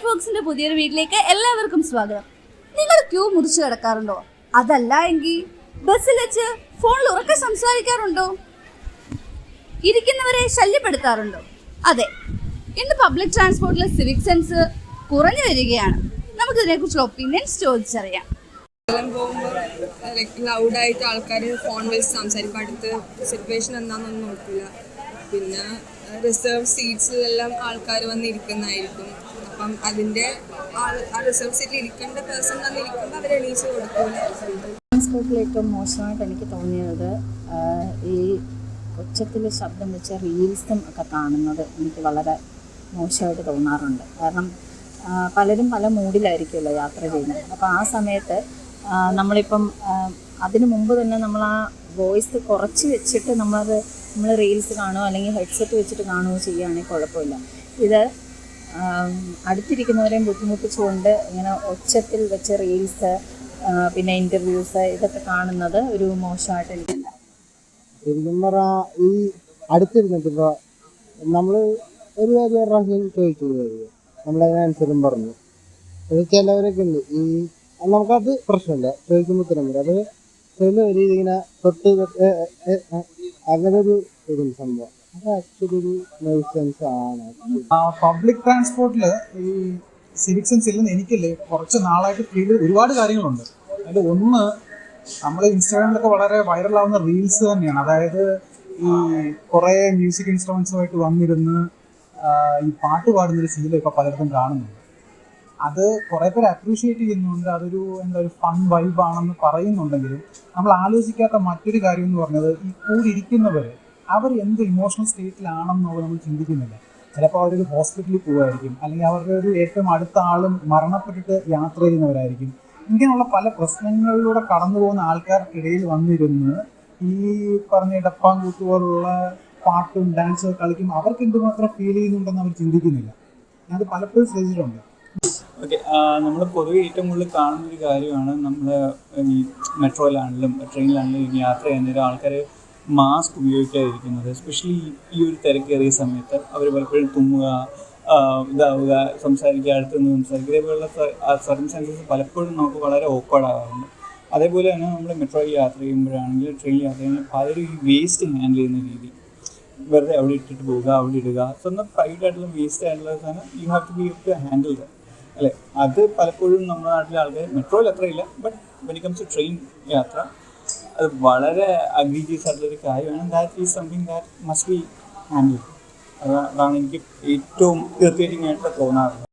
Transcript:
ഫോക്സിന്റെ പുതിയൊരു വീട്ടിലേക്ക് എല്ലാവർക്കും സ്വാഗതം. നിങ്ങൾ ക്യൂ മുറിച്ച് കിടക്കാറുണ്ടോ? അതല്ല എങ്കിൽ ബസ്സിൽ വെച്ച് ഫോണിൽ ഉറക്കെ സംസാരിക്കാറുണ്ടോ? ഇരിക്കുന്നവരെ ശല്യപ്പെടുത്താറുണ്ടോ? അതെ, ഇന്ന് പബ്ലിക് ട്രാൻസ്പോർട്ടിലെ സിവിക് സെൻസ് കുറഞ്ഞു വരികയാണ്. നമുക്കിതിനെക്കുറിച്ചുള്ള ഒപ്പീനിയൻസ് ചോദിച്ചറിയാം. ലൗഡായിട്ട് ആൾക്കാർ ഫോൺ വെച്ച് സംസാരിക്കും, അടുത്ത് സിറ്റുവേഷൻ എന്താണെന്നൊന്നും നോക്കില്ല. പിന്നെ റിസർവ് സീറ്റ്സിലെല്ലാം ആൾക്കാർ വന്നിരിക്കുന്നതായിരിക്കും. അപ്പം അതിൻ്റെ ആ റിസർവ് സീറ്റിൽ ഇരിക്കേണ്ട പേഴ്സൺ വന്നിരിക്കുമ്പോൾ അവർ എണീച്ച് കൊടുക്കില്ല. ട്രാൻസ്പോർട്ടിൽ ഏറ്റവും മോശമായിട്ട് എനിക്ക് തോന്നിയത് ഈ ഉച്ചത്തിൽ ശബ്ദം വെച്ച റീൽസും ഒക്കെ കാണുന്നത് എനിക്ക് വളരെ മോശമായിട്ട് തോന്നാറുണ്ട്. കാരണം പലരും പല മൂഡിലായിരിക്കുമല്ലോ യാത്ര ചെയ്യുന്നത്. അപ്പോൾ ആ സമയത്ത് നമ്മളിപ്പം അതിന് മുമ്പ് തന്നെ നമ്മൾ ആ വോയിസ് കുറച്ച് വെച്ചിട്ട് നമ്മൾ റീൽസ് കാണുമോ അല്ലെങ്കിൽ ഹെഡ്സെറ്റ് വെച്ചിട്ട് കാണുകയോ ചെയ്യുകയാണെങ്കിൽ കുഴപ്പമില്ല. ഇത് അടുത്തിരിക്കുന്നവരെയും ബുദ്ധിമുട്ടിച്ചുകൊണ്ട് ഇങ്ങനെ ഒച്ചത്തിൽ വെച്ച് റീൽസ് പിന്നെ ഇൻ്റർവ്യൂസ് ഇതൊക്കെ കാണുന്നത് ഒരു മോശമായിട്ട് എനിക്കല്ല. ശരിക്കും പറഞ്ഞാൽ ഈ അടുത്തിരുന്നിട്ട് ഇപ്പോൾ നമ്മൾ ഒരു പ്രാവശ്യം ചോദിച്ചു നമ്മളതിനനുസരിച്ചും പറഞ്ഞു. അത് ചിലവരൊക്കെ ഉണ്ട് ഈ നമുക്കത് പ്രശ്നമില്ല, ചോദിക്കുമ്പോൾ ഉത്തരം വരും. അത് ചിലവർ ഇതിങ്ങനെ തൊട്ട് അങ്ങനെ ഒരു സംഭവം അത് ആക്ച്വലി ഒരു ന്യൂസൻസ് ആണ്. പബ്ലിക് ട്രാൻസ്പോർട്ടിൽ ഈ സിവിക് സെൻസ് ഇല്ലെന്ന് എനിക്കല്ലേ കുറച്ച് നാളായിട്ട് ഫീൽ ചെയ്ത് ഒരുപാട് കാര്യങ്ങളുണ്ട്. അതിൽ ഒന്ന്, നമ്മൾ ഇൻസ്റ്റാഗ്രാമിലൊക്കെ വളരെ വൈറലാവുന്ന റീൽസ് തന്നെയാണ്. അതായത് ഈ കുറേ മ്യൂസിക് ഇൻസ്ട്രുമെൻസുമായിട്ട് വന്നിരുന്ന് ഈ പാട്ട് പാടുന്നൊരു ശീലം ഇപ്പോൾ പലയിടത്തും കാണുന്നുണ്ട്. അത് കുറേ പേര് അപ്രീഷിയേറ്റ് ചെയ്യുന്നുണ്ട്. അതൊരു ഒരു ഫൺ വൈബാണെന്ന് പറയുന്നുണ്ടെങ്കിലും നമ്മൾ ആലോചിക്കാത്ത മറ്റൊരു കാര്യം എന്ന് പറഞ്ഞത് ഈ കൂടിയിരിക്കുന്നവർ അവർ എന്ത് ഇമോഷണൽ സ്റ്റേറ്റിലാണെന്നുള്ളത് നമ്മൾ ചിന്തിക്കുന്നില്ല. ചിലപ്പോൾ അവരൊരു ഹോസ്പിറ്റലിൽ പോകുമായിരിക്കും, അല്ലെങ്കിൽ അവരുടെ ഒരു ഏറ്റവും അടുത്ത ആളും മരണപ്പെട്ടിട്ട് യാത്ര ചെയ്യുന്നവരായിരിക്കും. ഇങ്ങനെയുള്ള പല പ്രശ്നങ്ങളിലൂടെ കടന്നു പോകുന്ന ആൾക്കാർക്കിടയിൽ വന്നിരുന്ന് ഈ പറഞ്ഞ ഡപ്പാങ്കൂത്ത് പോലുള്ള പാട്ടും ഡാൻസും കളിക്കും അവർക്ക് എന്തുമാത്രം ഫീൽ ചെയ്യുന്നുണ്ടെന്ന് അവർ ചിന്തിക്കുന്നില്ല. ഞാനത് പലപ്പോഴും ശ്രദ്ധിച്ചിട്ടുണ്ട്. ഓക്കെ, നമ്മൾ പൊതുവെ ഏറ്റവും കൂടുതൽ കാണുന്നൊരു കാര്യമാണ് നമ്മൾ ഈ മെട്രോയിലാണെങ്കിലും ട്രെയിനിലാണെങ്കിലും യാത്ര ചെയ്യുന്നൊരു ആൾക്കാർ മാസ്ക് ഉപയോഗിക്കാതിരിക്കുന്നത്. എസ്പെഷ്യലി ഈ ഒരു തിരക്കേറിയ സമയത്ത് അവർ പലപ്പോഴും തുമ്മുക, ഇതാവുക, സംസാരിക്കുക, അടുത്തുനിന്ന് സംസാരിക്കുക, ഇതേപോലുള്ള സർക്കംസ്റ്റാൻസസ് പലപ്പോഴും നമുക്ക് വളരെ ഓക്വേർഡാകാറുണ്ട്. അതേപോലെ തന്നെ നമ്മൾ മെട്രോയിൽ യാത്ര ചെയ്യുമ്പോഴാണെങ്കിൽ ട്രെയിനിൽ യാത്ര ചെയ്യുമ്പോൾ പലരും ഈ വേസ്റ്റ് ഹാൻഡിൽ ചെയ്യുന്ന രീതി, വെറുതെ അവിടെ ഇട്ടിട്ട് പോവുക, അവിടെ ഇടുക, സ്വന്തം പ്രൈവറ്റ് ആയിട്ടുള്ള വേസ്റ്റ് ആയിട്ടുള്ള സാധനം you have to be able to handle that, അല്ലേ? അത് പലപ്പോഴും നമ്മുടെ നാട്ടിലെ ആൾക്കാർ മെട്രോയിൽ അത്രയില്ല, but when it comes to train യാത്ര അത് വളരെ അഗ്രീജിയസ് ആയിട്ടുള്ളൊരു കാര്യമാണ്. That is something that must be handle. അതാണ് എനിക്ക് ഏറ്റവും ഇറിറ്റേറ്റിംഗ് ആയിട്ട് തോന്നാറുള്ളത്.